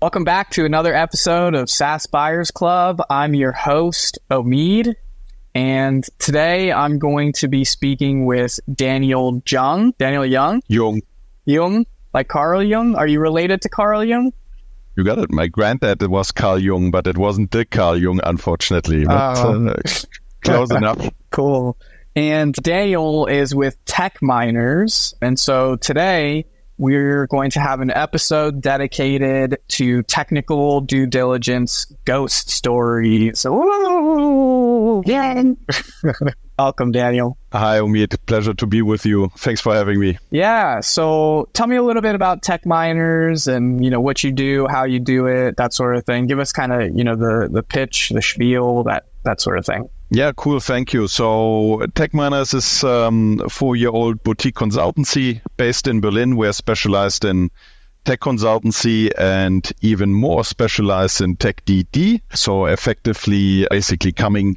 Welcome back to another episode of SaaS Buyers Club. I'm your host, Omeed, and today I'm going to be speaking with Daniel Jung. Daniel Jung? Jung? Like Carl Jung? Are you related to Carl Jung? You got it. My granddad was Carl Jung, but it wasn't the Carl Jung, unfortunately. But close enough. Cool. And Daniel is with Techminers. And so today we're going to have an episode dedicated to technical due diligence ghost stories. So, welcome, Daniel. Hi, Omeed. Pleasure to be with you. Thanks for having me. Yeah. So tell me a little bit about Techminers and, what you do, how you do it, that sort of thing. Give us kind of, the pitch, the spiel, that sort of thing. Yeah, cool. Thank you. So Techminers is a 4-year-old boutique consultancy based in Berlin. We're specialized in tech consultancy and even more specialized in TechDD. So effectively, basically coming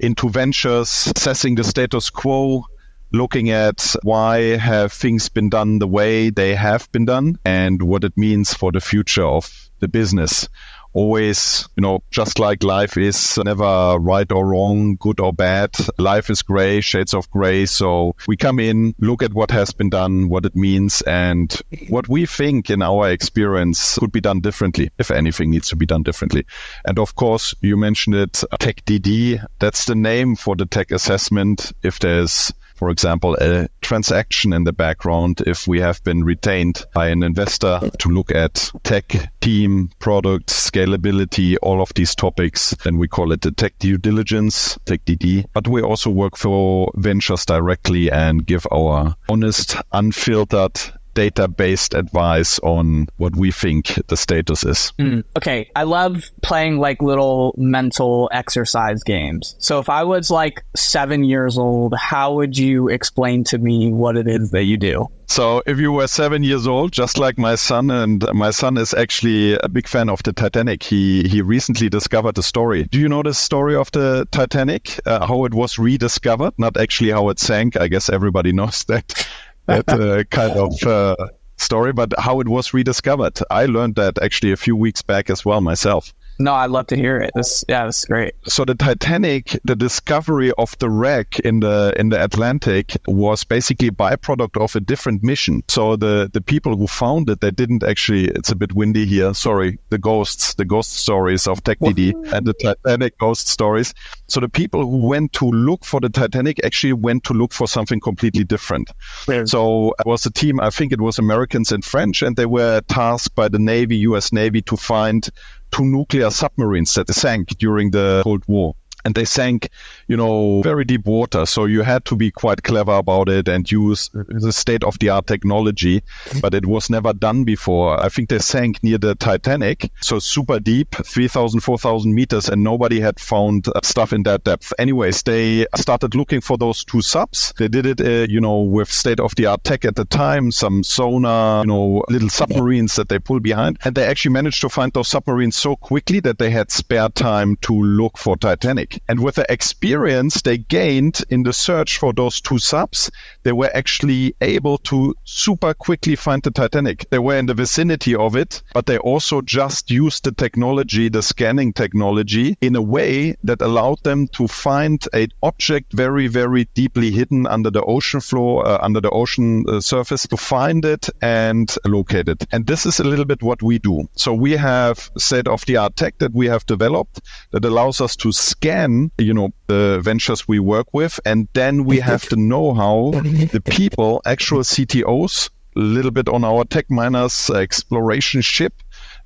into ventures, assessing the status quo, looking at why have things been done the way they have been done and what it means for the future of the business. Always, just like life is never right or wrong, good or bad. Life is gray, shades of gray. So we come in, look at what has been done, what it means, and what we think in our experience could be done differently, if anything needs to be done differently. And of course, you mentioned it, TechDD. That's the name for the tech assessment. If there's, for example, a transaction in the background, if we have been retained by an investor to look at tech, team, product, scalability, all of these topics, then we call it the tech due diligence, TechDD. But we also work for ventures directly and give our honest, unfiltered, data-based advice on what we think the status is. Okay, I love playing like little mental exercise games. So if I was like 7 years old, how would you explain to me what it is that you do? So if you were 7 years old, just like my son, and my son is actually a big fan of the Titanic, he recently discovered the story. Do you know the story of the Titanic? How it was rediscovered, not actually how it sank. I guess everybody knows that. That kind of story, but how it was rediscovered. I learned that actually a few weeks back as well myself. No, I'd love to hear it. This is great. So the Titanic, the discovery of the wreck in the Atlantic was basically a byproduct of a different mission. So the people who found it, they didn't actually, it's a bit windy here, sorry, the ghost stories of TechDD and the Titanic ghost stories. So the people who went to look for the Titanic actually went to look for something completely different. Weird. So it was a team, I think it was Americans and French, and they were tasked by the Navy, US Navy, to find 2 nuclear submarines that sank during the Cold War. And they sank, very deep water. So you had to be quite clever about it and use the state-of-the-art technology. But it was never done before. I think they sank near the Titanic. So super deep, 3,000, 4,000 meters. And nobody had found stuff in that depth. Anyways, they started looking for those 2 subs. They did it, with state-of-the-art tech at the time. Some sonar, little submarines that they pull behind. And they actually managed to find those submarines so quickly that they had spare time to look for Titanic. And with the experience they gained in the search for those 2 subs, they were actually able to super quickly find the Titanic. They were in the vicinity of it, but they also just used the technology, the scanning technology, in a way that allowed them to find an object very, very deeply hidden under the ocean floor, under the ocean surface, to find it and locate it. And this is a little bit what we do. So we have state-of-the-art tech that we have developed that allows us to scan the ventures we work with, and then we have the know-how, the people, actual CTOs, a little bit on our Techminers exploration ship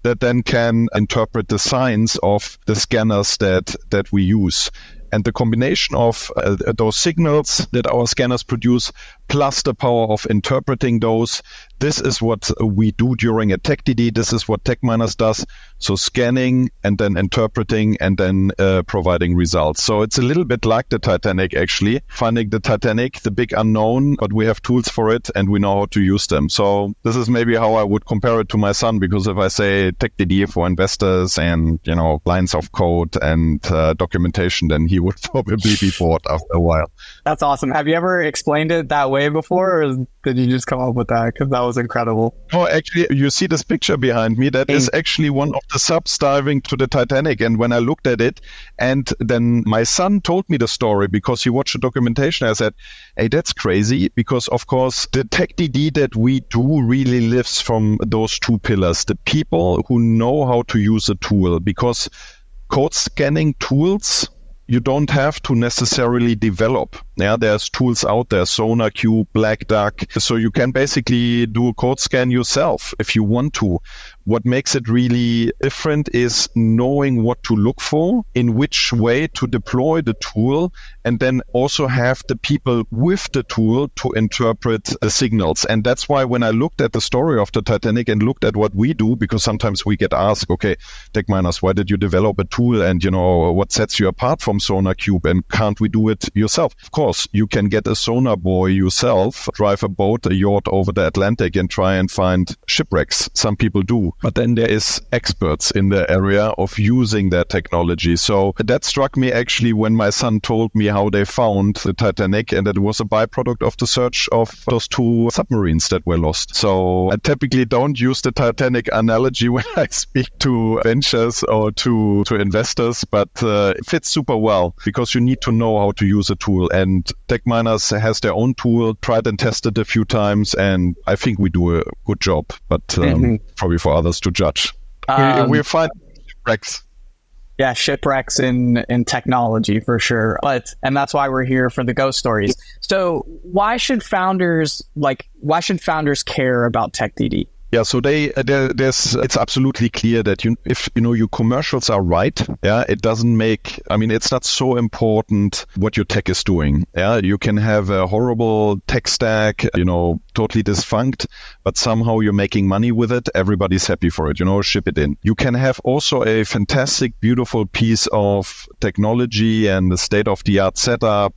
that then can interpret the signs of the scanners that we use. And the combination of those signals that our scanners produce, plus the power of interpreting those, this is what we do during a TechDD. This is what Techminers does. So scanning and then interpreting and then providing results. So it's a little bit like the Titanic, actually. Finding the Titanic, the big unknown, but we have tools for it and we know how to use them. So this is maybe how I would compare it to my son, because if I say TechDD for investors and, lines of code and documentation, then he would probably be bored after a while. That's awesome. Have you ever explained it that way before, or did you just come up with that? Because that was incredible. Oh, actually, you see this picture behind me. That is actually one of the subs diving to the Titanic. And when I looked at it, and then my son told me the story because he watched the documentation, I said, hey, that's crazy. Because, of course, the TechDD that we do really lives from those two pillars. The people who know how to use a tool, because code scanning tools you don't have to necessarily develop. Yeah, there's tools out there, SonarQube, Black Duck. So you can basically do a code scan yourself if you want to. What makes it really different is knowing what to look for, in which way to deploy the tool, and then also have the people with the tool to interpret the signals. And that's why when I looked at the story of the Titanic and looked at what we do, because sometimes we get asked, okay, Techminers, why did you develop a tool, and what sets you apart from SonarQube, and can't we do it yourself? Of course, you can get a sonar boy yourself, drive a boat, a yacht over the Atlantic and try and find shipwrecks. Some people do. But then there is experts in the area of using that technology. So that struck me actually when my son told me how they found the Titanic, and that it was a byproduct of the search of those two submarines that were lost. So I typically don't use the Titanic analogy when I speak to ventures or to investors, but it fits super well because you need to know how to use a tool. And Techminers has their own tool, tried and tested a few times, and I think we do a good job, but probably for others to judge. We find shipwrecks. Yeah, shipwrecks in technology for sure. And that's why we're here for the ghost stories. So why should founders care about TechDD? Yeah, so it's absolutely clear that if your commercials are right, yeah, it doesn't it's not so important what your tech is doing. Yeah, you can have a horrible tech stack, totally defunct, but somehow you're making money with it. Everybody's happy for it, ship it in. You can have also a fantastic, beautiful piece of technology and the state-of-the-art setup,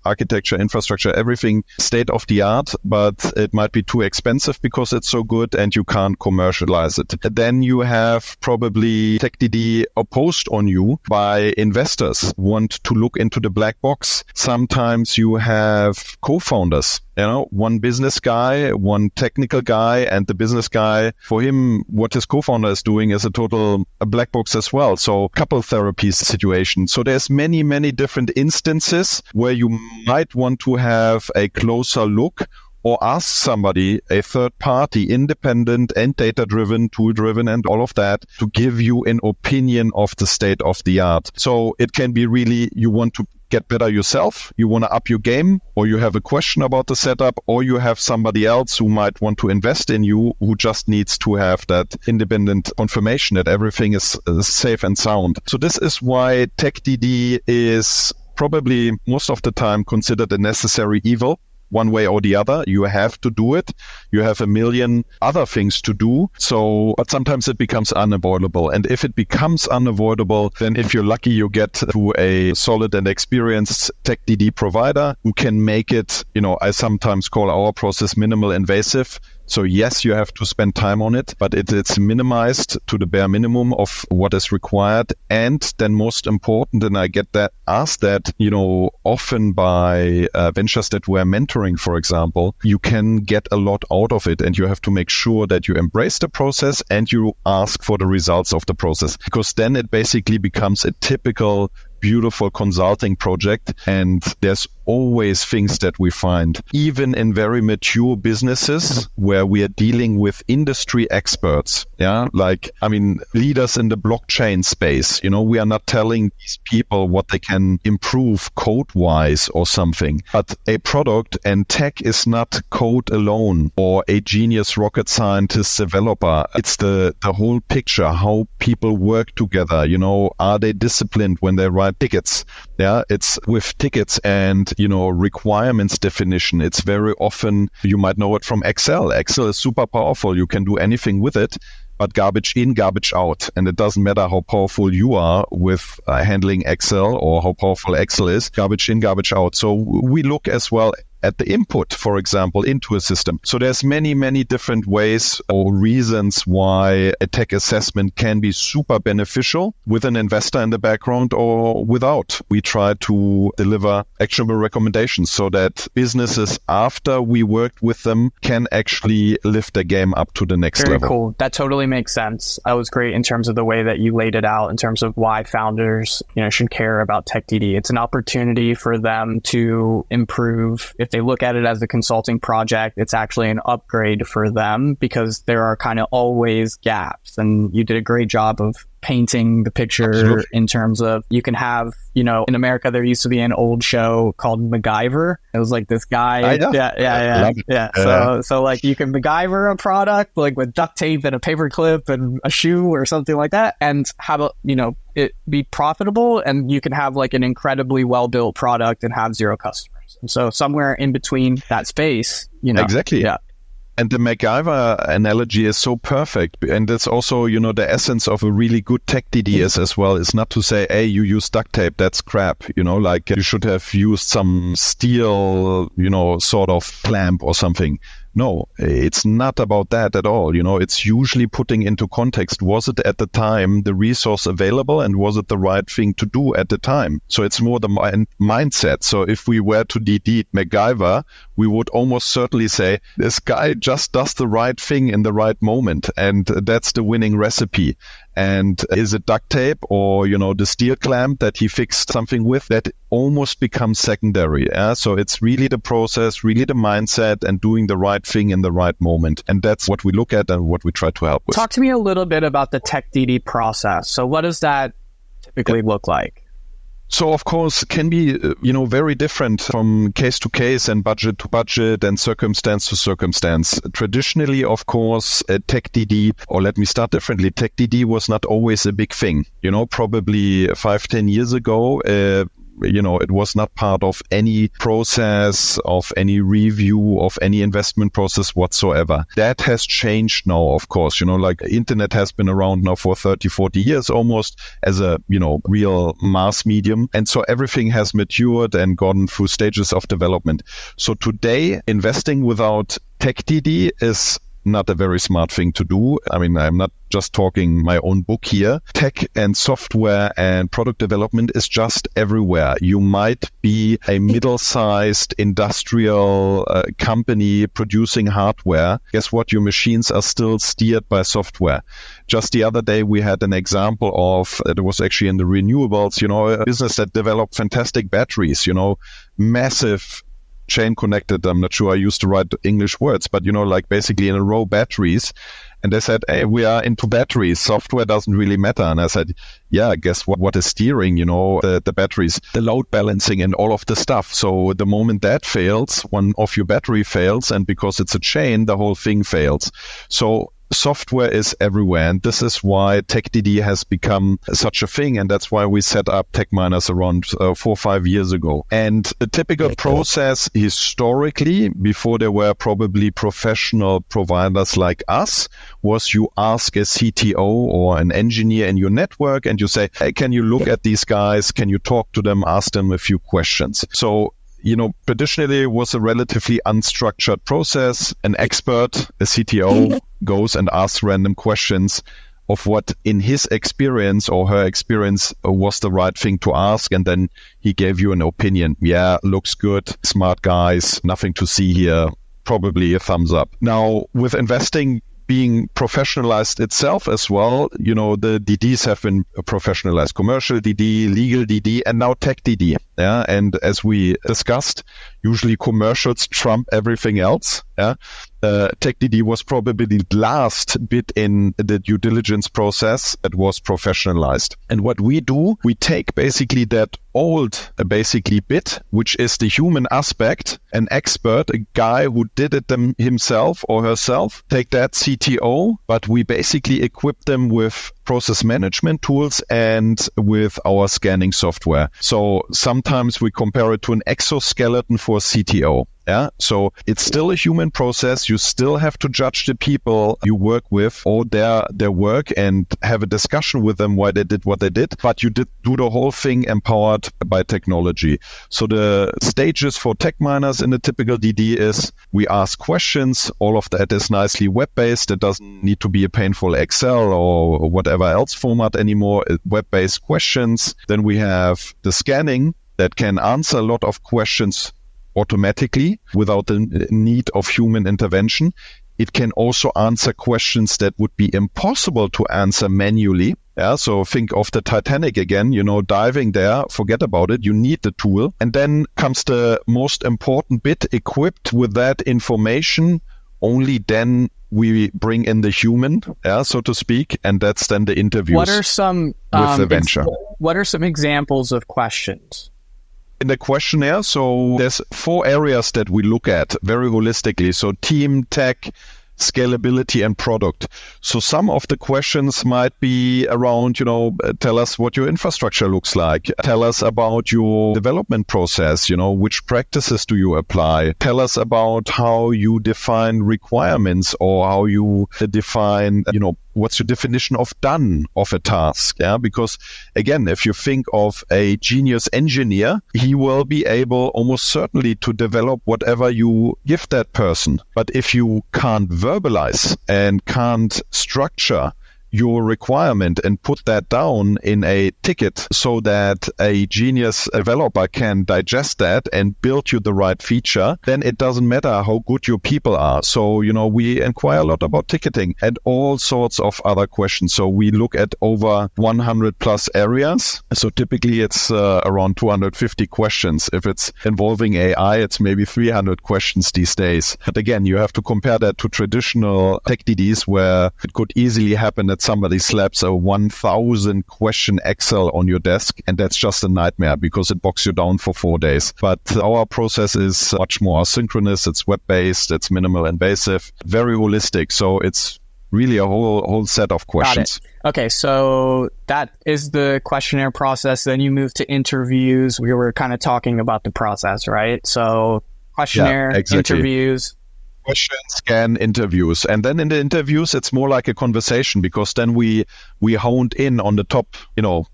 architecture, infrastructure, everything state-of-the-art, but it might be too expensive because it's so good and you can't commercialize it. Then you have probably TechDD opposed on you by investors want to look into the black box. Sometimes you have co-founders, one business guy, one technical guy, and the business guy, for him, what his co-founder is doing is a black box as well. So couple therapy situation. So there's many, many different instances where you might want to have a closer look or ask somebody, a third party, independent and data-driven, tool-driven and all of that, to give you an opinion of the state of the art. So it can be really, you want to get better yourself, you want to up your game, or you have a question about the setup, or you have somebody else who might want to invest in you who just needs to have that independent confirmation that everything is safe and sound. So this is why TechDD is probably most of the time considered a necessary evil. One way or the other, you have to do it. You have a million other things to do. But sometimes it becomes unavoidable. And if it becomes unavoidable, then if you're lucky, you get to a solid and experienced TechDD provider who can make it, I sometimes call our process minimal invasive. So yes, you have to spend time on it, but it's minimized to the bare minimum of what is required. And then most important, and I get asked that, often by ventures that we're mentoring, for example, you can get a lot out of it, and you have to make sure that you embrace the process and you ask for the results of the process, because then it basically becomes a typical beautiful consulting project. And there's always things that we find, even in very mature businesses where we are dealing with industry experts. Yeah. Leaders in the blockchain space, we are not telling these people what they can improve code wise or something, but a product and tech is not code alone or a genius rocket scientist developer. It's the whole picture, how people work together. Are they disciplined when they write tickets? Yeah. It's with tickets and, requirements definition. It's very often, you might know it from Excel. Excel is super powerful. You can do anything with it, but garbage in, garbage out. And it doesn't matter how powerful you are with handling Excel or how powerful Excel is, garbage in, garbage out. So we look as well at the input, for example, into a system. So there's many, many different ways or reasons why a tech assessment can be super beneficial with an investor in the background or without. We try to deliver actionable recommendations so that businesses, after we worked with them, can actually lift their game up to the next level. Very cool. That totally makes sense. That was great in terms of the way that you laid it out in terms of why founders, should care about TechDD. It's an opportunity for them to improve. If they look at it as a consulting project, it's actually an upgrade for them because there are kind of always gaps. And you did a great job of painting the picture. Absolutely. In terms of you can have, in America, there used to be an old show called MacGyver. It was like this guy. Yeah. So like you can MacGyver a product like with duct tape and a paper clip and a shoe or something like that and have it be profitable, and you can have like an incredibly well-built product and have zero customers. And so somewhere in between that space, Exactly. Yeah. And the MacGyver analogy is so perfect. And that's also, the essence of a really good TechDD is as well. Is not to say, hey, you use duct tape, that's crap. Like you should have used some steel, sort of clamp or something. No, it's not about that at all. It's usually putting into context, was it at the time the resource available and was it the right thing to do at the time? So it's more the mindset. So if we were to delete MacGyver, we would almost certainly say this guy just does the right thing in the right moment. And that's the winning recipe. And is it duct tape or, the steel clamp that he fixed something with? That almost becomes secondary. Yeah? So it's really the process, really the mindset and doing the right thing in the right moment. And that's what we look at and what we try to help with. Talk to me a little bit about the TechDD process. So what does that typically look like? So, of course, it can be, very different from case to case and budget to budget and circumstance to circumstance. Traditionally, of course, TechDD, or let me start differently, TechDD was not always a big thing. Probably 5-10 years ago, it was not part of any process, of any review, of any investment process whatsoever. That has changed now, of course. Like internet has been around now for 30, 40 years almost as a, real mass medium. And so everything has matured and gone through stages of development. So today, investing without TechDD is not a very smart thing to do. I mean, I'm not just talking my own book here. Tech and software and product development is just everywhere. You might be a middle-sized industrial company producing hardware. Guess what? Your machines are still steered by software. Just the other day, we had an example of, it was actually in the renewables, a business that developed fantastic batteries, massive chain connected. I'm not sure I used the right English words, but like basically in a row batteries. And they said, hey, we are into batteries. Software doesn't really matter. And I said, yeah, guess what is steering, the batteries, the load balancing and all of the stuff. So the moment that fails, one of your battery fails. And because it's a chain, the whole thing fails. So software is everywhere. And this is why TechDD has become such a thing. And that's why we set up Techminers around 4 or 5 years ago. And the typical process historically, before there were probably professional providers like us, was you ask a CTO or an engineer in your network and you say, hey, can you look at these guys? Can you talk to them? Ask them a few questions. So traditionally it was a relatively unstructured process. An expert, a CTO, goes and asks random questions of what in his experience or her experience was the right thing to ask. And then he gave you an opinion. Yeah, looks good. Smart guys. Nothing to see here. Probably a thumbs up. Now, with investing being professionalized itself as well, the DDs have been professionalized. Commercial DD, legal DD, and now tech DD. Yeah. And as we discussed, usually commercials trump everything else. Yeah. TechDD was probably the last bit in the due diligence process that was professionalized. And what we do, we take basically that old bit, which is the human aspect, an expert, a guy who did it himself or herself, take that CTO, but we basically equip them with process management tools and with our scanning software. So sometimes we compare it to an exoskeleton for CTO. Yeah. So it's still a human process. You still have to judge the people you work with or their work and have a discussion with them why they did what they did. But you did do the whole thing empowered by technology. So the stages for Techminers in the typical DD is we ask questions. All of that is nicely web-based. It doesn't need to be a painful Excel or whatever else format anymore. Web-based questions. Then we have the scanning that can answer a lot of questions automatically without the need of human intervention. It can also answer questions that would be impossible to answer manually. Yeah, so think of the Titanic again, diving there, forget about it. You need the tool. And then comes the most important bit, equipped with that information. Only then we bring in the human, so to speak, and that's then the interviews. What are some with the venture? What are some examples of questions? In the questionnaire, so there's 4 areas that we look at very holistically. So team, tech, scalability, and product. So some of the questions might be around, tell us what your infrastructure looks like. Tell us about your development process. Which practices do you apply? Tell us about how you define requirements or how you define, what's your definition of done of a task? Yeah, because again, if you think of a genius engineer, he will be able almost certainly to develop whatever you give that person. But if you can't verbalize and can't structure your requirement and put that down in a ticket so that a genius developer can digest that and build you the right feature, then it doesn't matter how good your people are. So, we inquire a lot about ticketing and all sorts of other questions. So we look at over 100 plus areas. So typically it's around 250 questions. If it's involving AI, it's maybe 300 questions these days. But again, you have to compare that to traditional TechDDs where it could easily happen that somebody slaps a 1,000 question Excel on your desk, and that's just a nightmare because it bogs you down for 4 days. But our process is much more asynchronous. It's web-based. It's minimal invasive, very holistic. So it's really a whole set of questions. Got it. Okay, so that is the questionnaire process. Then you move to interviews. We were kind of talking about the process, right? So questionnaire, exactly. Interviews. Question, scan, interviews. And then in the interviews, it's more like a conversation because then we honed in on the top,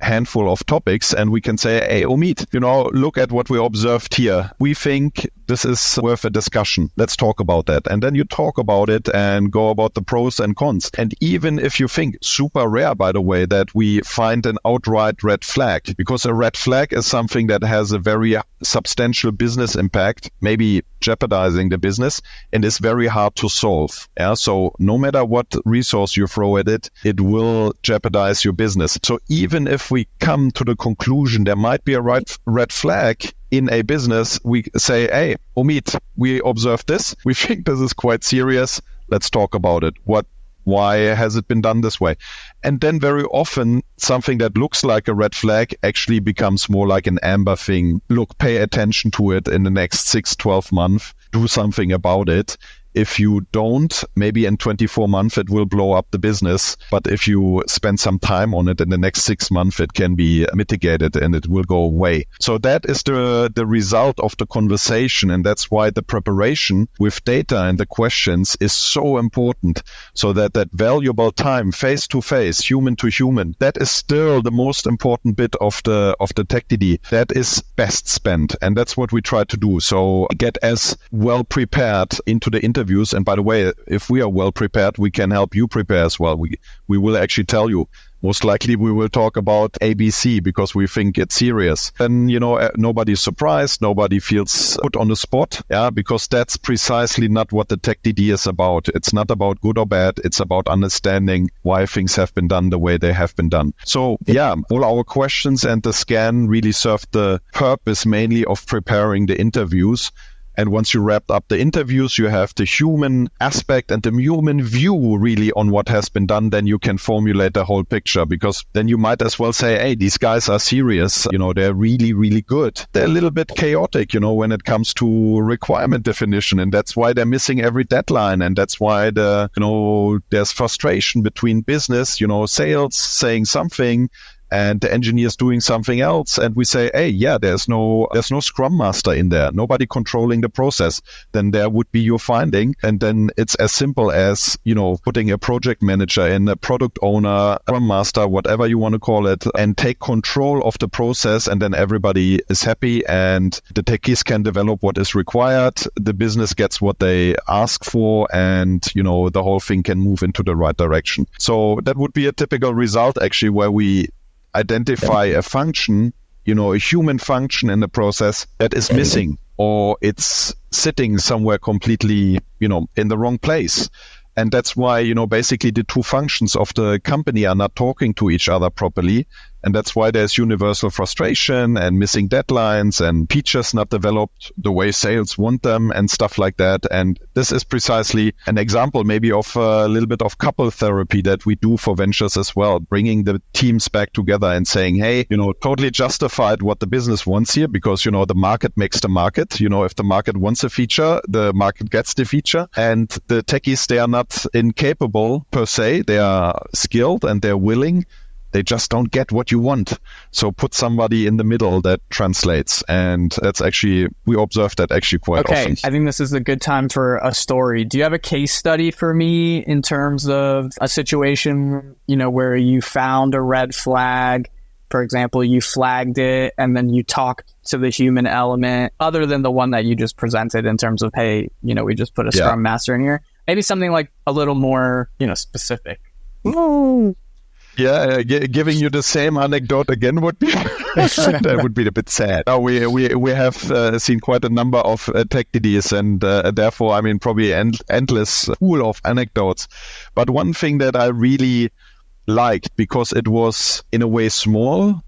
handful of topics and we can say, hey, Omeed, look at what we observed here. We think this is worth a discussion. Let's talk about that. And then you talk about it and go about the pros and cons. And even if you think, super rare, by the way, that we find an outright red flag, because a red flag is something that has a very substantial business impact, maybe jeopardizing the business, and is very hard to solve. Yeah? So no matter what resource you throw at it, it will jeopardize your business. So even if we come to the conclusion there might be a red flag in a business, we say, hey, Omeed, we observed this. We think this is quite serious. Let's talk about it. Why has it been done this way? And then very often something that looks like a red flag actually becomes more like an amber thing. Look, pay attention to it in the next 6-12 months. Do something about it. If you don't, maybe in 24 months, it will blow up the business. But if you spend some time on it in the next 6 months, it can be mitigated and it will go away. So that is the result of the conversation. And that's why the preparation with data and the questions is so important. So that valuable time, face to face, human to human, that is still the most important bit of the TechDD. That is best spent. And that's what we try to do. So get as well prepared into the interviews. And by the way, if we are well prepared, we can help you prepare as well. We will actually tell you. Most likely we will talk about ABC because we think it's serious. Then, nobody's surprised. Nobody feels put on the spot. Yeah, because that's precisely not what the TechDD is about. It's not about good or bad. It's about understanding why things have been done the way they have been done. So yeah, all our questions and the scan really serve the purpose mainly of preparing the interviews. And once you wrap up the interviews, you have the human aspect and the human view really on what has been done. Then you can formulate the whole picture because then you might as well say, hey, these guys are serious. They're really, really good. They're a little bit chaotic, when it comes to requirement definition. And that's why they're missing every deadline. And that's why there's frustration between business, sales saying something and the engineer's doing something else, and we say, hey, yeah, there's no scrum master in there, nobody controlling the process, then there would be your finding. And then it's as simple as, putting a project manager in, a product owner, scrum master, whatever you want to call it, and take control of the process, and then everybody is happy and the techies can develop what is required, the business gets what they ask for, and the whole thing can move into the right direction. So that would be a typical result, actually, where we identify a function, a human function in the process that is missing, or it's sitting somewhere completely, in the wrong place. And that's why, basically the two functions of the company are not talking to each other properly. And that's why there's universal frustration and missing deadlines and features not developed the way sales want them and stuff like that. And this is precisely an example maybe of a little bit of couple therapy that we do for ventures as well, bringing the teams back together and saying, hey, totally justified what the business wants here, because, the market makes the market. If the market wants a feature, the market gets the feature. And the techies, they are not incapable per se. They are skilled and they're willing. They just don't get what you want. So put somebody in the middle that translates. And that's actually, we observe that actually quite often. I think this is a good time for a story. Do you have a case study for me in terms of a situation, where you found a red flag? For example, you flagged it and then you talked to the human element, other than the one that you just presented in terms of, hey, we just put a Scrum Master in here. Maybe something like a little more, specific. Yeah, giving you the same anecdote again would be that would be a bit sad. Now we have seen quite a number of TechDDs, and therefore, probably endless pool of anecdotes. But one thing that I really liked, because it was in a way small,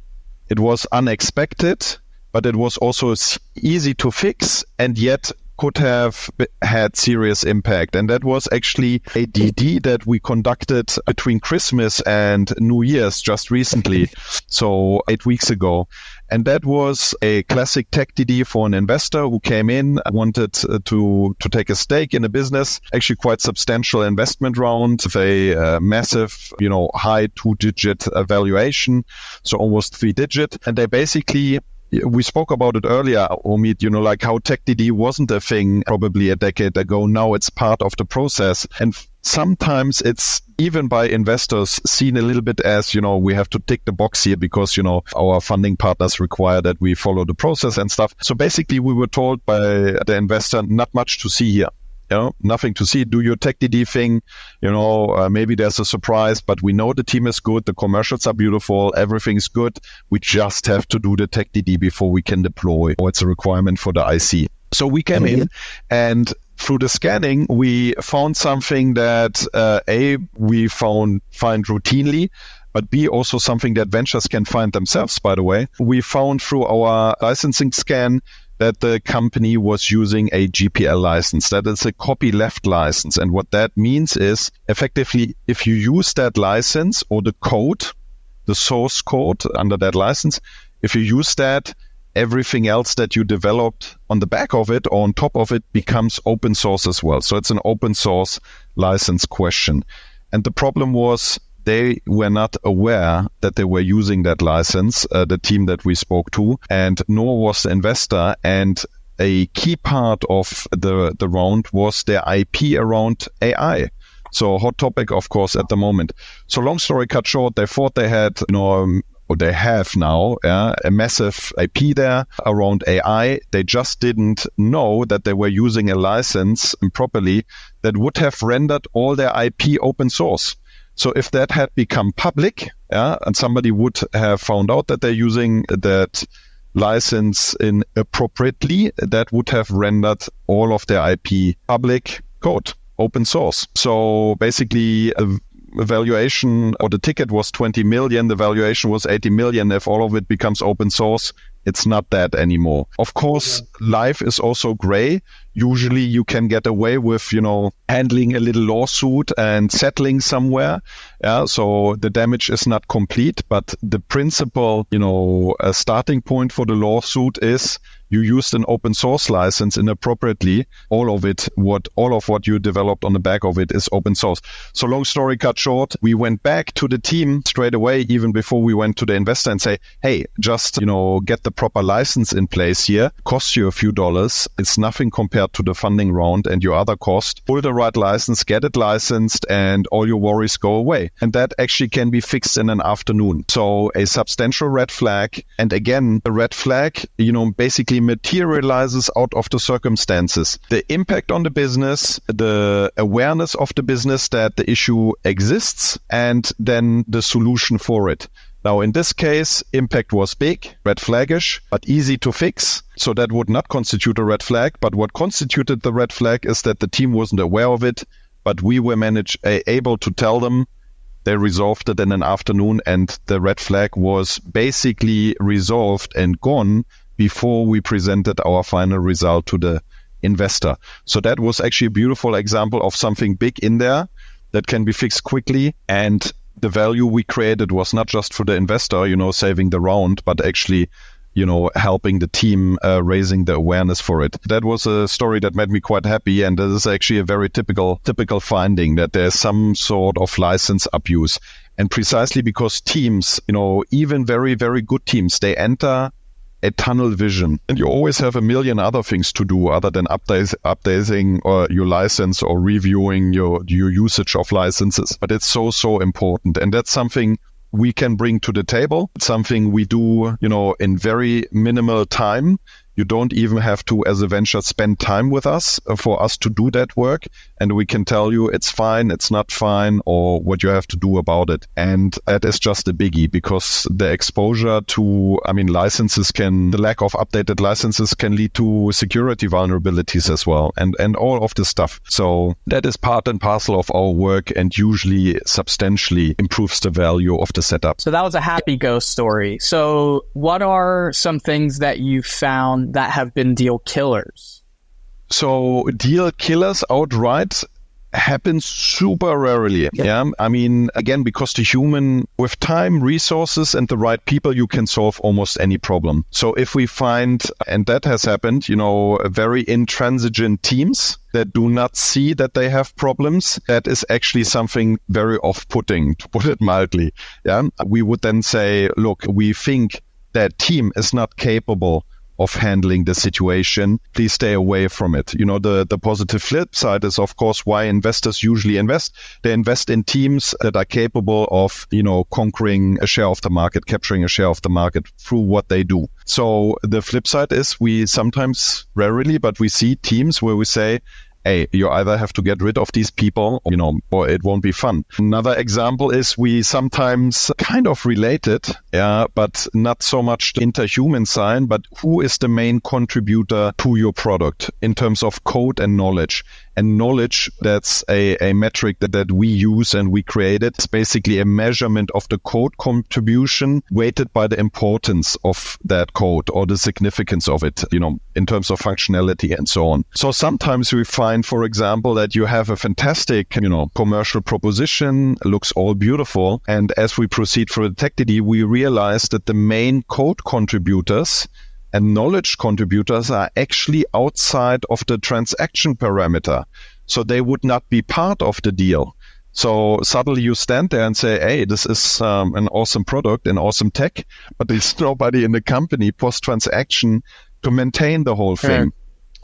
it was unexpected, but it was also easy to fix, and yet could have had serious impact. And that was actually a DD that we conducted between Christmas and New Year's just recently, so 8 weeks ago. And that was a classic tech DD for an investor who came in, wanted to take a stake in a business, actually quite substantial investment round, with a massive, high 2-digit valuation, so almost 3-digit. And they basically, we spoke about it earlier, Omeed, like how TechDD wasn't a thing probably a decade ago. Now it's part of the process. And sometimes it's even by investors seen a little bit as, we have to tick the box here because, our funding partners require that we follow the process and stuff. So basically we were told by the investor, not much to see here. Nothing to see. Do your TechDD thing. Maybe there's a surprise, but we know the team is good. The commercials are beautiful. Everything's good. We just have to do the TechDD before we can deploy. Or it's a requirement for the IC. So we came in, and through the scanning, we found something that A, we find routinely, but B, also something that ventures can find themselves, by the way. We found through our licensing scan that the company was using a GPL license. That is a copyleft license. And what that means is, effectively, if you use that license or the code, the source code under that license, if you use that, everything else that you developed on the back of it or on top of it becomes open source as well. So it's an open source license question. And the problem was, they were not aware that they were using that license, the team that we spoke to, and nor was the investor. And a key part of the round was their IP around AI. So a hot topic, of course, at the moment. So long story cut short, they thought they had, or they have now, a massive IP there around AI. They just didn't know that they were using a license improperly that would have rendered all their IP open source. So if that had become public, and somebody would have found out that they're using that license inappropriately, that would have rendered all of their IP public code, open source. So basically, the valuation or the ticket was 20 million, the valuation was 80 million. If all of it becomes open source, it's not that anymore. Of course, life is also gray. Usually you can get away with, handling a little lawsuit and settling somewhere. So the damage is not complete, but the principal, a starting point for the lawsuit is you used an open source license inappropriately. All of what you developed on the back of it is open source. So long story cut short, we went back to the team straight away, even before we went to the investor, and say, hey, just, get the proper license in place here. Costs you a few dollars. It's nothing compared to the funding round and your other cost. Pull the right license, get it licensed, and all your worries go away. And that actually can be fixed in an afternoon. So a substantial red flag. And again, a red flag, basically materializes out of the circumstances. The impact on the business, the awareness of the business that the issue exists, and then the solution for it. Now, in this case, impact was big, red flaggish, but easy to fix. So that would not constitute a red flag. But what constituted the red flag is that the team wasn't aware of it, but we were able to tell them. They resolved it in an afternoon, and the red flag was basically resolved and gone before we presented our final result to the investor. So that was actually a beautiful example of something big in there that can be fixed quickly. And the value we created was not just for the investor, saving the round, but actually, helping the team, raising the awareness for it. That was a story that made me quite happy. And this is actually a very typical finding, that there's some sort of license abuse. And precisely because teams, even very, very good teams, they enter a tunnel vision, and you always have a million other things to do other than updating or your license or reviewing your usage of licenses. But it's so important, and that's something we can bring to the table. It's something we do, in very minimal time. You don't even have to, as a venture, spend time with us for us to do that work. And we can tell you it's fine, it's not fine, or what you have to do about it. And that is just a biggie, because the exposure to, the lack of updated licenses can lead to security vulnerabilities as well, and all of this stuff. So that is part and parcel of our work, and usually substantially improves the value of the setup. So that was a happy ghost story. So what are some things that you found that have been deal killers? So deal killers outright happens super rarely. Yeah. Again, because the human, with time, resources, and the right people, you can solve almost any problem. So if we find, and that has happened, very intransigent teams that do not see that they have problems, that is actually something very off-putting, to put it mildly. Yeah. We would then say, look, we think that team is not capable of handling the situation. Please stay away from it. The positive flip side is, of course, why investors usually invest. They invest in teams that are capable of, conquering a share of the market, capturing a share of the market through what they do. So the flip side is, we sometimes, rarely, but we see teams where we say, hey, you either have to get rid of these people, or it won't be fun. Another example is, we sometimes kind of related, but not so much the interhuman side, but who is the main contributor to your product in terms of code and knowledge. And knowledge, that's a metric that we use and we created. It's basically a measurement of the code contribution weighted by the importance of that code or the significance of it, in terms of functionality and so on. So sometimes we find, for example, that you have a fantastic, commercial proposition, looks all beautiful. And as we proceed through the TechDD, we realize that the main code contributors and knowledge contributors are actually outside of the transaction parameter. So they would not be part of the deal. So suddenly you stand there and say, hey, this is an awesome product, an awesome tech, but there's nobody in the company post-transaction to maintain the whole thing.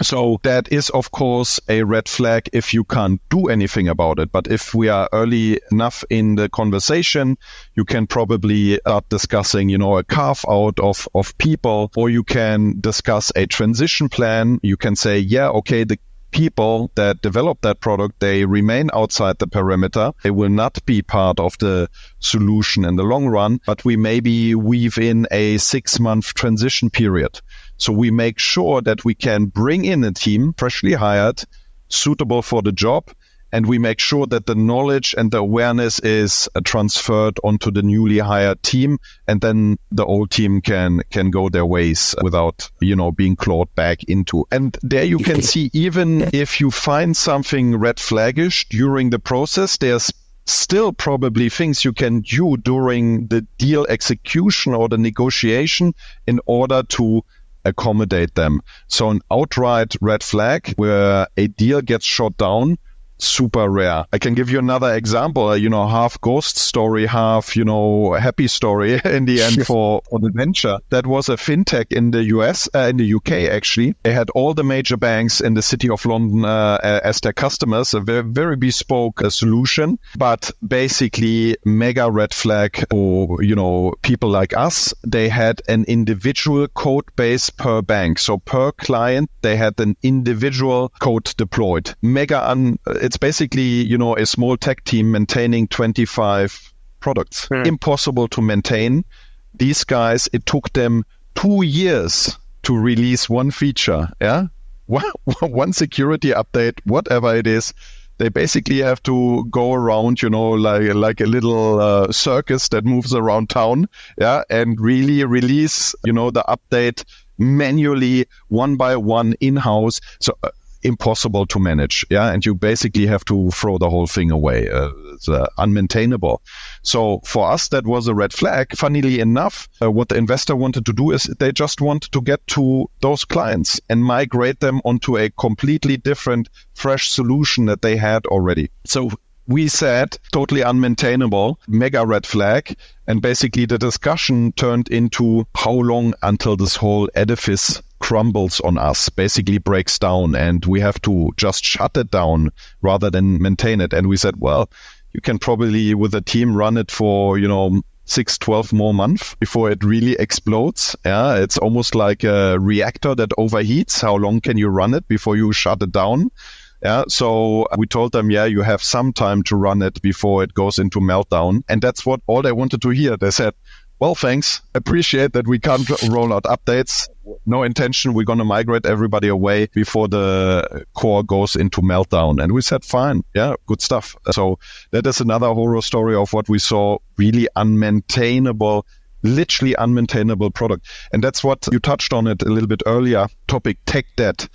So that is, of course, a red flag if you can't do anything about it. But if we are early enough in the conversation, you can probably start discussing, a carve out of people, or you can discuss a transition plan. You can say, the people that develop that product, they remain outside the perimeter. They will not be part of the solution in the long run, but we maybe weave in a 6-month transition period. So we make sure that we can bring in a team, freshly hired, suitable for the job, and we make sure that the knowledge and the awareness is transferred onto the newly hired team, and then the old team can go their ways without, being clawed back into. And there you can see, even if you find something red flaggish during the process, there's still probably things you can do during the deal execution or the negotiation in order to accommodate them. So an outright red flag where a deal gets shot down, super rare. I can give you another example, half ghost story, half, happy story in the end for the venture. That was a fintech in the in the UK, actually. They had all the major banks in the city of London as their customers, a very, very bespoke solution, but basically mega red flag for, people like us. They had an individual code base per bank. So per client, they had an individual code deployed. It's basically, a small tech team maintaining 25 products. Impossible to maintain. These guys, it took them 2 years to release one feature. Yeah. One security update, whatever it is. They basically have to go around, like a little circus that moves around town. Yeah. And really release, the update manually, one by one in-house. So, impossible to manage, and you basically have to throw the whole thing away. It's unmaintainable. So for us, that was a red flag. Funnily enough, what the investor wanted to do is they just wanted to get to those clients and migrate them onto a completely different, fresh solution that they had already. So we said totally unmaintainable, mega red flag. And basically the discussion turned into how long until this whole edifice crumbles on us, basically breaks down, and we have to just shut it down rather than maintain it. And we said, well, you can probably with a team run it for, 6-12 more months before it really explodes. Yeah, it's almost like a reactor that overheats. How long can you run it before you shut it down? Yeah, so we told them, you have some time to run it before it goes into meltdown. And that's what all they wanted to hear. They said, well, thanks. Appreciate that we can't roll out updates. No intention. We're going to migrate everybody away before the core goes into meltdown. And we said, fine. Yeah, good stuff. So that is another horror story of what we saw, really unmaintainable, literally unmaintainable product. And that's what you touched on it a little bit earlier, topic tech debt.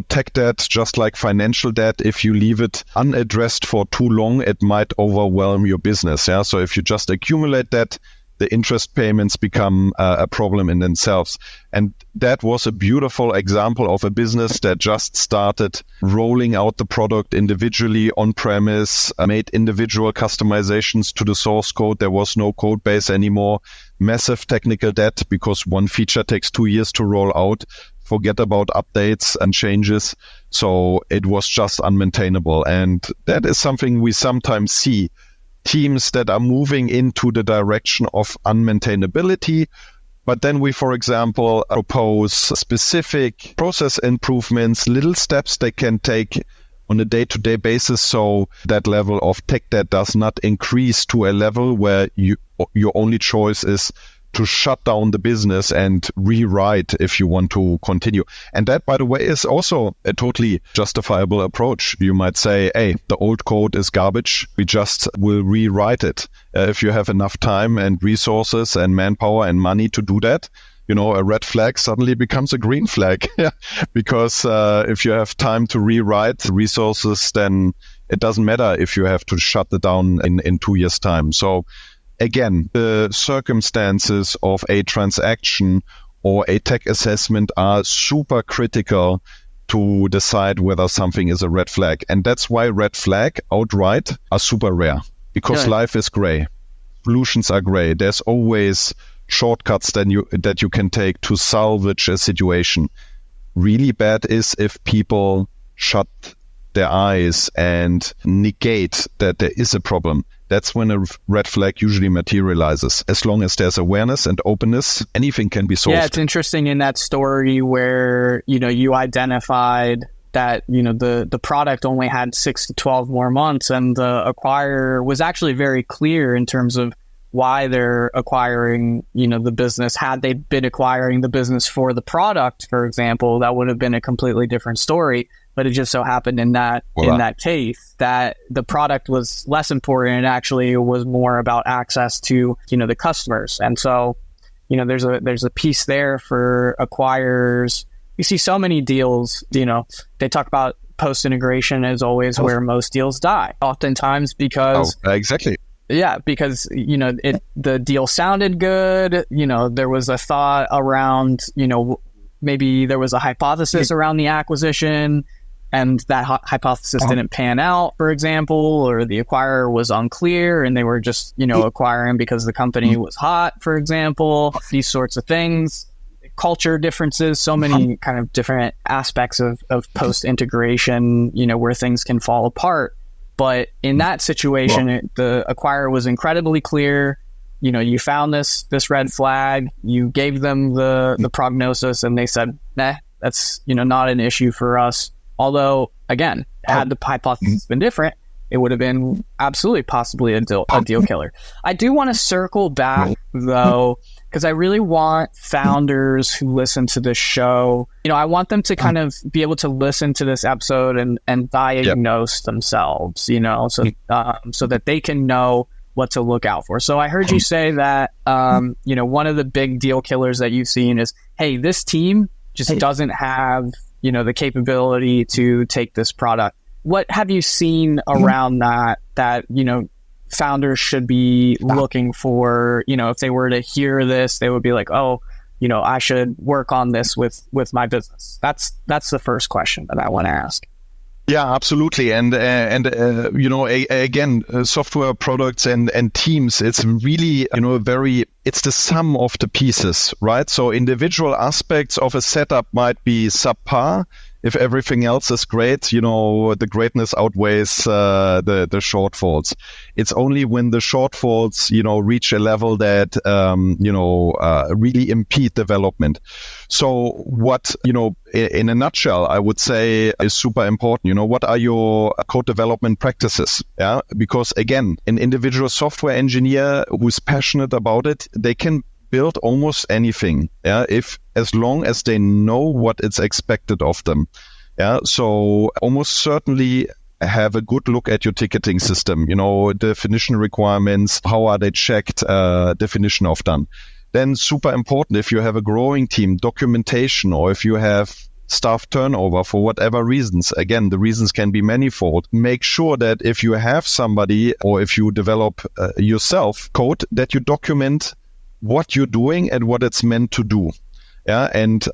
Tech debt, just like financial debt, if you leave it unaddressed for too long, it might overwhelm your business. Yeah. So if you just accumulate debt, the interest payments become a problem in themselves. And that was a beautiful example of a business that just started rolling out the product individually on premise, made individual customizations to the source code. There was no code base anymore. Massive technical debt because one feature takes 2 years to roll out. Forget about updates and changes. So it was just unmaintainable. And that is something we sometimes see. Teams that are moving into the direction of unmaintainability. But then we, for example, propose specific process improvements, little steps they can take on a day-to-day basis so that level of tech debt does not increase to a level where your only choice is to shut down the business and rewrite if you want to continue. And that, by the way, is also a totally justifiable approach. You might say, hey, the old code is garbage. We just will rewrite it. If you have enough time and resources and manpower and money to do that, a red flag suddenly becomes a green flag. Because if you have time to rewrite resources, then it doesn't matter if you have to shut it down in 2 years' time. So again, the circumstances of a transaction or a tech assessment are super critical to decide whether something is a red flag. And that's why red flag outright are super rare, because life is gray. Solutions are gray. There's always shortcuts that you can take to salvage a situation. Really bad is if people shut their eyes and negate that there is a problem. That's when a red flag usually materializes. As long as there's awareness and openness, anything can be solved. Yeah, it's interesting in that story where, you identified that, the product only had 6 to 12 more months, and the acquirer was actually very clear in terms of why they're acquiring, the business. Had they been acquiring the business for the product, for example, that would have been a completely different story. But it just so happened in that case that the product was less important and actually was more about access to, the customers. And so, there's a piece there for acquirers. You see so many deals, they talk about post-integration as always where most deals die. Oftentimes because... exactly. Yeah, because, the deal sounded good. There was a thought around, maybe there was a hypothesis around the acquisition and that hypothesis didn't pan out, for example, or the acquirer was unclear and they were just, acquiring because the company was hot, for example, these sorts of things, culture differences, so many kind of different aspects of post-integration, where things can fall apart. But in that situation, the acquirer was incredibly clear. You found this red flag, you gave them the prognosis, and they said, nah, that's, not an issue for us. Although, again, had the hypothesis been different, it would have been absolutely possibly a deal killer. I do want to circle back, though, because I really want founders who listen to this show, I want them to kind of be able to listen to this episode and diagnose themselves, so that they can know what to look out for. So I heard you say that, one of the big deal killers that you've seen is, hey, this team just doesn't have, the capability to take this product. What have you seen around that, founders should be looking for, if they were to hear this, they would be like, oh, I should work on this with my business. That's the first question that I want to ask. Yeah, absolutely. And again, software products and teams, it's really, it's the sum of the pieces, right? So individual aspects of a setup might be subpar. If everything else is great, the greatness outweighs the shortfalls. It's only when the shortfalls, reach a level that, really impede development. So what, in a nutshell, I would say is super important. What are your code development practices? Yeah, because again, an individual software engineer who's passionate about it, they can build almost anything. Yeah, as long as they know what is expected of them. Yeah, so almost certainly have a good look at your ticketing system. Definition requirements, how are they checked? Definition of done. Then super important, if you have a growing team, documentation, or if you have staff turnover for whatever reasons. Again, the reasons can be manifold. Make sure that if you have somebody or if you develop yourself code, that you document what you're doing and what it's meant to do. Yeah, and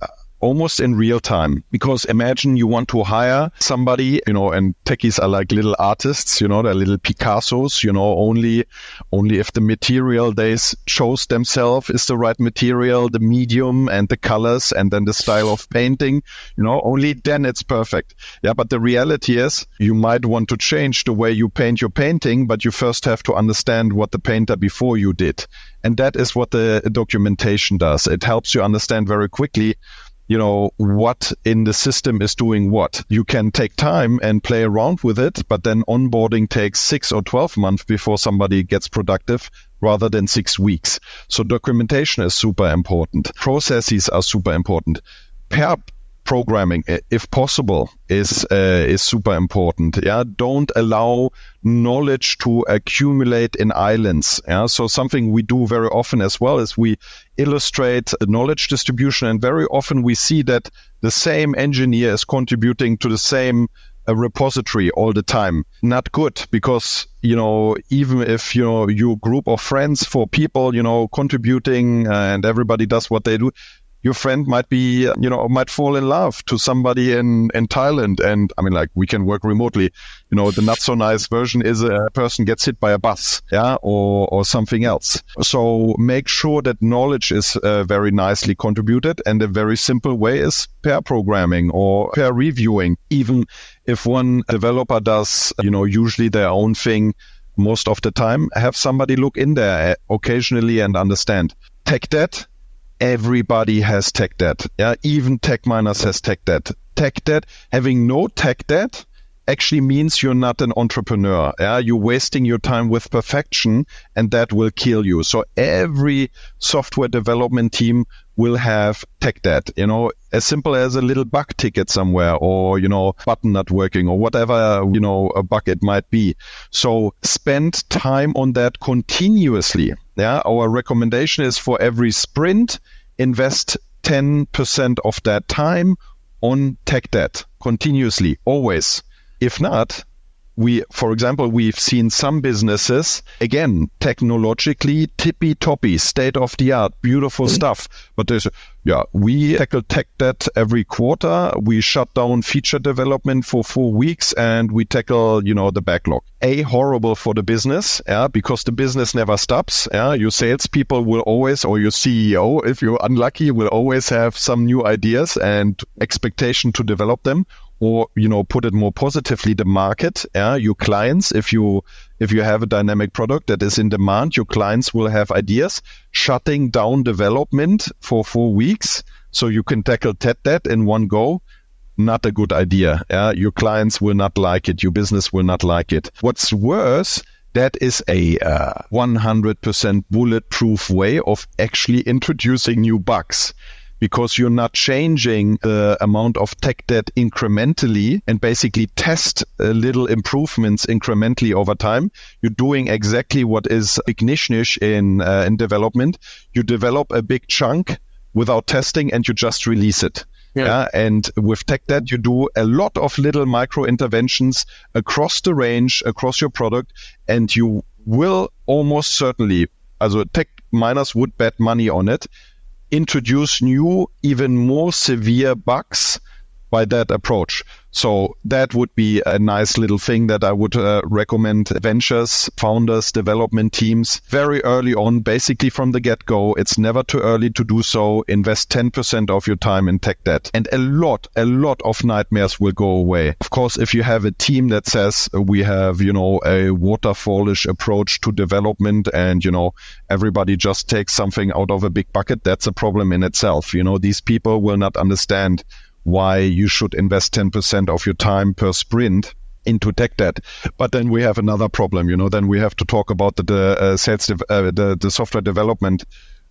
almost in real time. Because imagine you want to hire somebody, and techies are like little artists, they're little Picassos, only if the material they chose themselves is the right material, the medium and the colors and then the style of painting, only then it's perfect. Yeah, but the reality is you might want to change the way you paint your painting, but you first have to understand what the painter before you did. And that is what the documentation does. It helps you understand very quickly what in the system is doing what. You can take time and play around with it, but then onboarding takes 6 or 12 months before somebody gets productive rather than 6 weeks. So documentation is super important. Processes are super important. Pair programming, if possible, is super important. Yeah, don't allow knowledge to accumulate in islands. Yeah, so something we do very often as well is we illustrate the knowledge distribution, and very often we see that the same engineer is contributing to the same repository all the time. Not good, because even if your group of friends, 4 people, contributing and everybody does what they do, your friend might be, might fall in love to somebody in Thailand. And I mean, like, we can work remotely. The not so nice version is a person gets hit by a bus, yeah, or something else. So make sure that knowledge is very nicely contributed. And a very simple way is pair programming or pair reviewing. Even if one developer does, usually their own thing most of the time, have somebody look in there occasionally and understand. Tech debt. Everybody has tech debt. Yeah, even Techminers has tech debt. Tech debt, having no tech debt actually means you're not an entrepreneur. Yeah, you're wasting your time with perfection, and that will kill you. So every software development team will have tech debt. As simple as a little bug ticket somewhere, or button not working, or whatever a bug it might be. So spend time on that continuously. Yeah, our recommendation is for every sprint, invest 10% of that time on tech debt continuously, always. If not, For example, we've seen some businesses, again, technologically tippy-toppy, state-of-the-art, beautiful stuff. But we tackle tech debt every quarter. We shut down feature development for 4 weeks, and we tackle, the backlog. Horrible for the business, because the business never stops. Your salespeople will always, or your CEO, if you're unlucky, will always have some new ideas and expectation to develop them. Or, put it more positively, the market, your clients, if you have a dynamic product that is in demand, your clients will have ideas. Shutting down development for 4 weeks so you can tackle tech debt in one go, not a good idea. Your clients will not like it. Your business will not like it. What's worse, that is a 100% bulletproof way of actually introducing new bugs. Because you're not changing the amount of tech debt incrementally and basically test little improvements incrementally over time. You're doing exactly what is ignition-ish in development. You develop a big chunk without testing and you just release it. Yeah. And with tech debt, you do a lot of little micro interventions across the range, across your product, and you will almost certainly, Techminers would bet money on it, introduce new, even more severe bugs by that approach. So that would be a nice little thing that I would recommend ventures, founders, development teams very early on, basically from the get-go. It's never too early to do so. Invest 10% of your time in tech debt. And a lot of nightmares will go away. Of course, if you have a team that says we have, a waterfallish approach to development and, everybody just takes something out of a big bucket, that's a problem in itself. These people will not understand why you should invest 10% of your time per sprint into tech debt. But then we have another problem, then we have to talk about the software development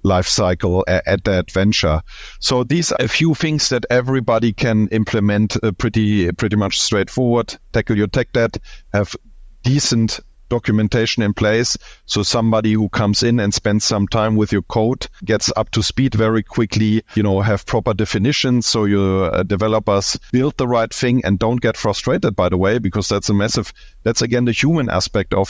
life cycle at that venture. So these are a few things that everybody can implement pretty much straightforward. Tackle your tech debt, have decent documentation in place. So somebody who comes in and spends some time with your code gets up to speed very quickly, have proper definitions. So your developers build the right thing and don't get frustrated, by the way, because that's again, the human aspect of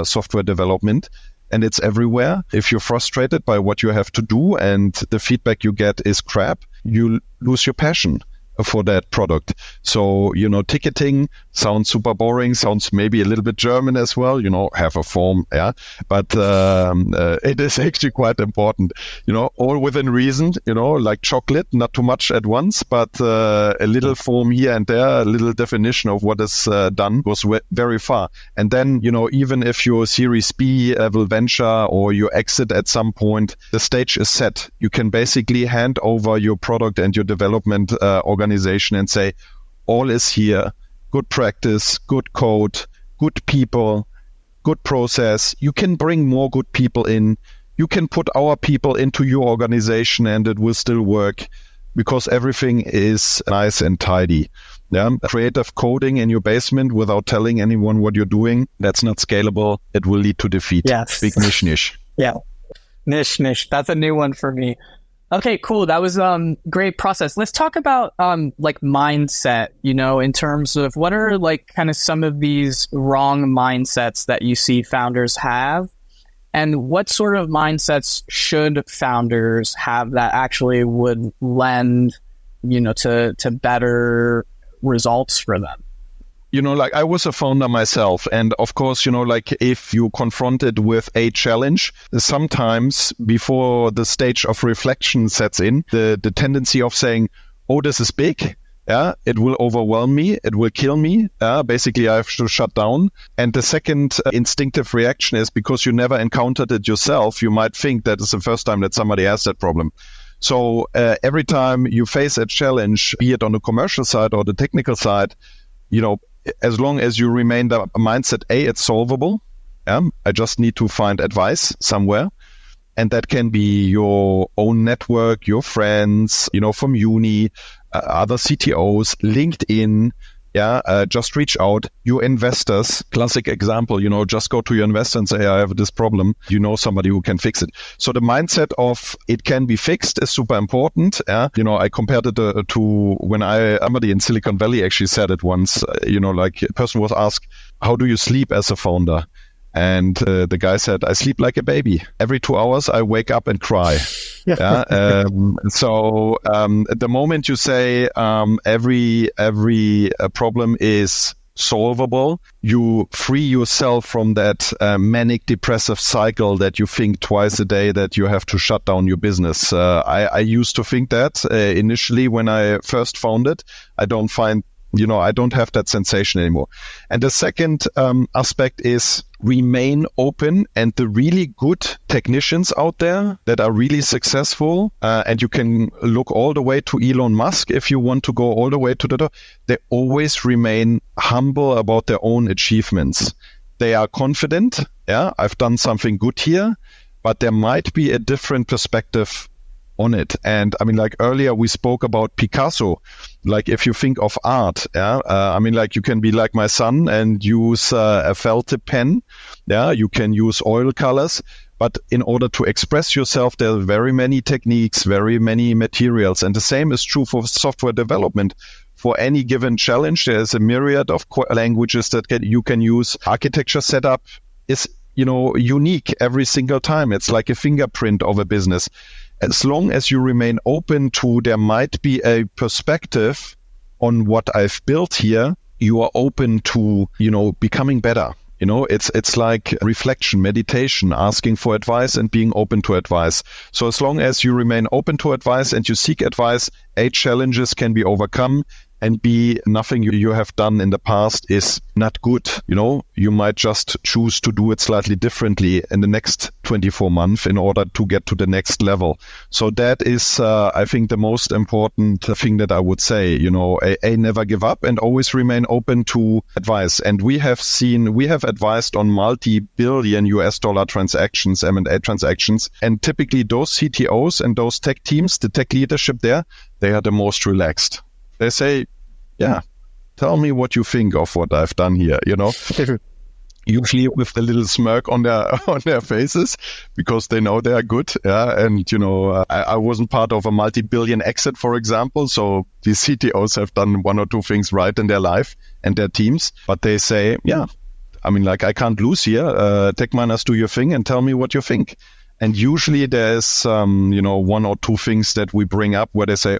software development. And it's everywhere. If you're frustrated by what you have to do and the feedback you get is crap, you lose your passion for that product. So, ticketing sounds super boring, sounds maybe a little bit German as well, have a form, but it is actually quite important, all within reason, like chocolate, not too much at once, but a little form here and there, a little definition of what is done goes very far. And then, even if you're Series B level venture or you exit at some point, the stage is set. You can basically hand over your product and your development organization and say, all is here, good practice, good code, good people, good process. You can bring more good people in. You can put our people into your organization and it will still work because everything is nice and tidy. Creative coding in your basement without telling anyone what you're doing, that's not scalable. It will lead to defeat. Yes. Big niche. Yeah. Niche. That's a new one for me. Okay, cool. That was great process. Let's talk about mindset, in terms of what are kind of some of these wrong mindsets that you see founders have, and what sort of mindsets should founders have that actually would lend, to better results for them? I was a founder myself. And of course, if you confronted with a challenge, sometimes before the stage of reflection sets in, the tendency of saying, oh, this is big. It will overwhelm me. It will kill me. Basically, I have to shut down. And the second instinctive reaction is because you never encountered it yourself, you might think that it's the first time that somebody has that problem. So every time you face a challenge, be it on the commercial side or the technical side, as long as you remain the mindset, it's solvable. I just need to find advice somewhere. And that can be your own network, your friends, from uni, other CTOs, LinkedIn, just reach out. Your investors, classic example, just go to your investor and say, I have this problem. You know somebody who can fix it. So the mindset of it can be fixed is super important. I compared it to when somebody in Silicon Valley actually said it once, like a person was asked, how do you sleep as a founder? And the guy said, I sleep like a baby. Every 2 hours, I wake up and cry. So the moment you say every problem is solvable, you free yourself from that manic depressive cycle that you think twice a day that you have to shut down your business. I used to think that initially when I first founded. I don't have that sensation anymore. And the second aspect is remain open, and the really good technicians out there that are really successful, and you can look all the way to Elon Musk if you want to go all the way to the top, they always remain humble about their own achievements. They are confident, I've done something good here, but there might be a different perspective on it. And I mean, like earlier we spoke about Picasso. Like if you think of art, you can be like my son and use a felt tip pen. You can use oil colors. But in order to express yourself, there are very many techniques, very many materials. And the same is true for software development. For any given challenge, there's a myriad of languages that you can use. Architecture setup is, unique every single time. It's like a fingerprint of a business. As long as you remain open to there might be a perspective on what I've built here, you are open to, becoming better. It's like reflection, meditation, asking for advice and being open to advice. So as long as you remain open to advice and you seek advice, challenges can be overcome, and nothing you have done in the past is not good. You might just choose to do it slightly differently in the next 24 months in order to get to the next level. So that is, I think, the most important thing that I would say, never give up and always remain open to advice. And we have advised on multi-billion US dollar transactions, M&A transactions. And typically those CTOs and those tech teams, the tech leadership there, they are the most relaxed. They say, tell me what you think of what I've done here, usually with a little smirk on their faces because they know they are good. And, I wasn't part of a multi-billion exit, for example. So these CTOs have done one or two things right in their life and their teams. But they say, I can't lose here. Techminers, do your thing and tell me what you think. And usually there's, one or two things that we bring up where they say,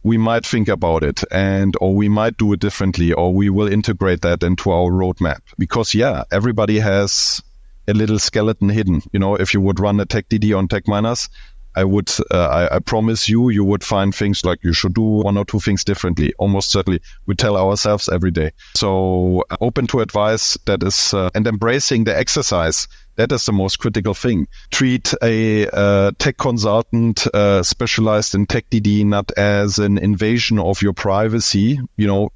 we might think about it or we might do it differently, or we will integrate that into our roadmap. Because everybody has a little skeleton hidden. If you would run a TechDD on Techminers, I promise you would find things like you should do one or two things differently. Almost certainly. We tell ourselves every day. So open to advice, that is, and embracing the exercise. That is the most critical thing. Treat a tech consultant specialized in TechDD not as an invasion of your privacy.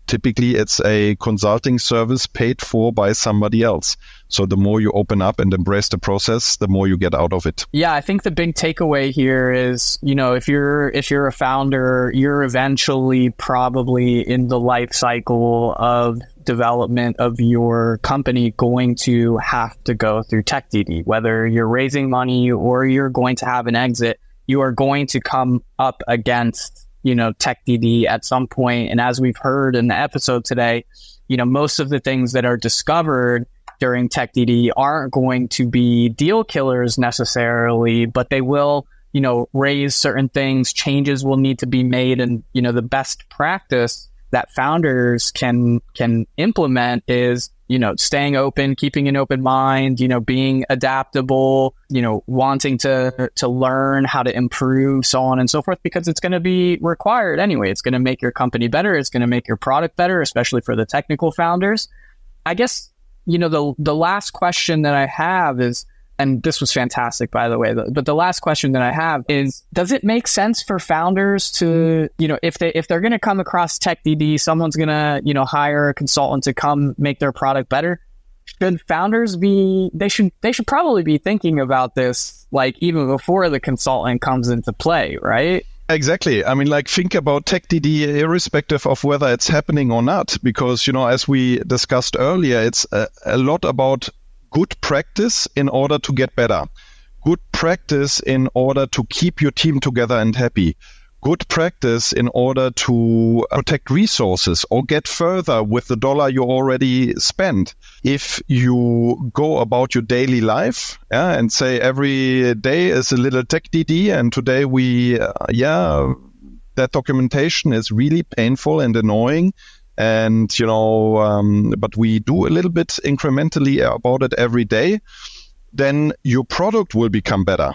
Typically it's a consulting service paid for by somebody else. So the more you open up and embrace the process, the more you get out of it. Yeah, I think the big takeaway here is, if you're a founder, you're eventually probably in the life cycle of development of your company going to have to go through TechDD. Whether you're raising money or you're going to have an exit, you are going to come up against, TechDD at some point. And as we've heard in the episode today, most of the things that are discovered during TechDD aren't going to be deal killers necessarily, but they will, raise certain things. Changes will need to be made. And, the best practice that founders can implement is, staying open, keeping an open mind, being adaptable, wanting to learn how to improve, so on and so forth, because it's going to be required anyway. It's going to make your company better. It's going to make your product better, especially for the technical founders. I guess, the last question that I have is, and this was fantastic, by the way, but the last question that I have is, does it make sense for founders to, if they're going to come across TechDD, someone's going to, hire a consultant to come make their product better? Should founders they should probably be thinking about this, like even before the consultant comes into play, right? Exactly. I mean, like, think about TechDD irrespective of whether it's happening or not, because, as we discussed earlier, it's a lot about good practice in order to get better. Good practice in order to keep your team together and happy. Good practice in order to protect resources or get further with the dollar you already spent. If you go about your daily life and say every day is a little TechDD, and today that documentation is really painful and annoying, and but we do a little bit incrementally about it every day, then your product will become better.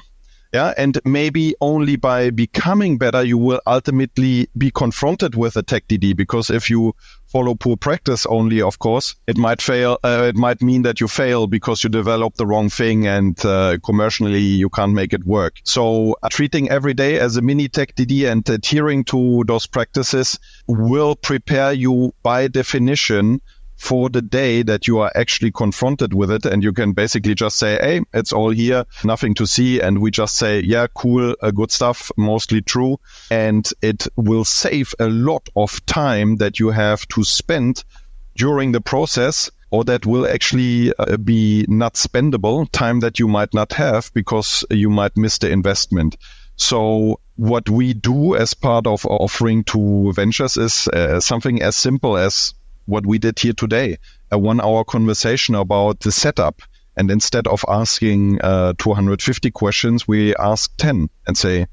Yeah, and maybe only by becoming better, you will ultimately be confronted with a TechDD, because if you follow poor practice only, of course, it might fail. It might mean that you fail because you develop the wrong thing, and commercially you can't make it work. So treating every day as a mini TechDD and adhering to those practices will prepare you by definition for the day that you are actually confronted with it. And you can basically just say, hey, it's all here, nothing to see. And we just say, yeah, cool, good stuff, mostly true. And it will save a lot of time that you have to spend during the process, or that will actually be not spendable, time that you might not have because you might miss the investment. So what we do as part of offering to ventures is something as simple as what we did here today, a 1-hour conversation about the setup. And instead of asking 250 questions, we ask 10 and say,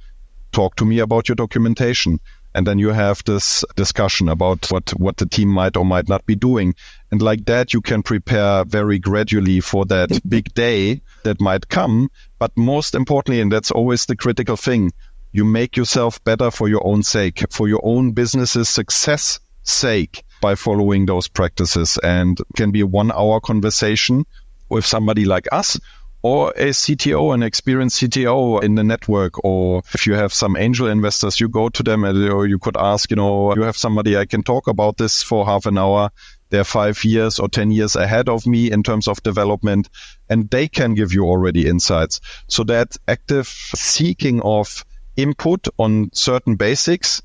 talk to me about your documentation. And then you have this discussion about what the team might or might not be doing. And like that, you can prepare very gradually for that big day that might come. But most importantly, and that's always the critical thing, you make yourself better for your own sake, for your own business's success sake, by following those practices. And it can be a 1-hour conversation with somebody like us, or a CTO, an experienced CTO in the network. Or if you have some angel investors, you go to them, or you could ask, you have somebody I can talk about this for half an hour. They're 5 years or 10 years ahead of me in terms of development, and they can give you already insights. So that active seeking of input on certain basics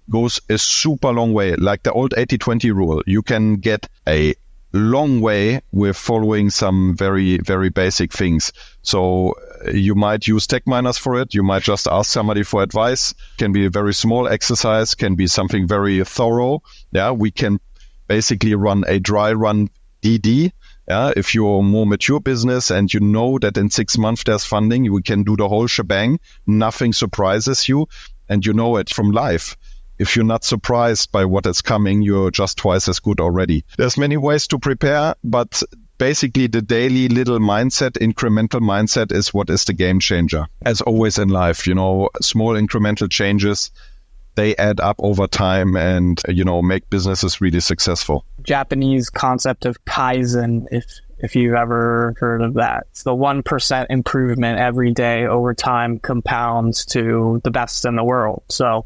goes a super long way. Like the old 80-20 rule, you can get a long way with following some very, very basic things. So you might use Techminers for it. You might just ask somebody for advice. Can be a very small exercise, can be something very thorough. Yeah, we can basically run a dry run DD. Yeah, if you're a more mature business and you know that in 6 months there's funding, we can do the whole shebang. Nothing surprises you, and you know it from life. If you're not surprised by what is coming, you're just twice as good already. There's many ways to prepare, but basically the daily little mindset, incremental mindset, is what is the game changer. As always in life, small incremental changes, they add up over time and, make businesses really successful. Japanese concept of Kaizen, if you've ever heard of that. It's the 1% improvement every day over time compounds to the best in the world. So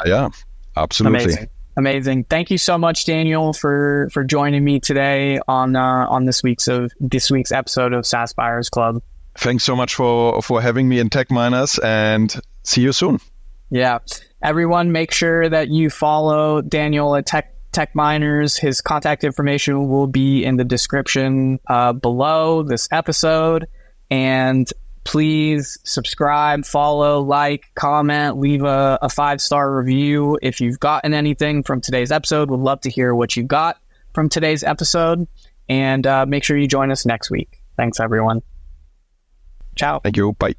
yeah, absolutely. Amazing. Thank you so much, Daniel, for joining me today on this week's episode of SaaS Buyers Club. Thanks so much for having me in Techminers, and see you soon. Yeah. Everyone, make sure that you follow Daniel at Techminers. His contact information will be in the description below this episode. And please subscribe, follow, like, comment, leave a 5-star review if you've gotten anything from today's episode. We'd love to hear what you got from today's episode. And make sure you join us next week. Thanks, everyone. Ciao. Thank you. Bye.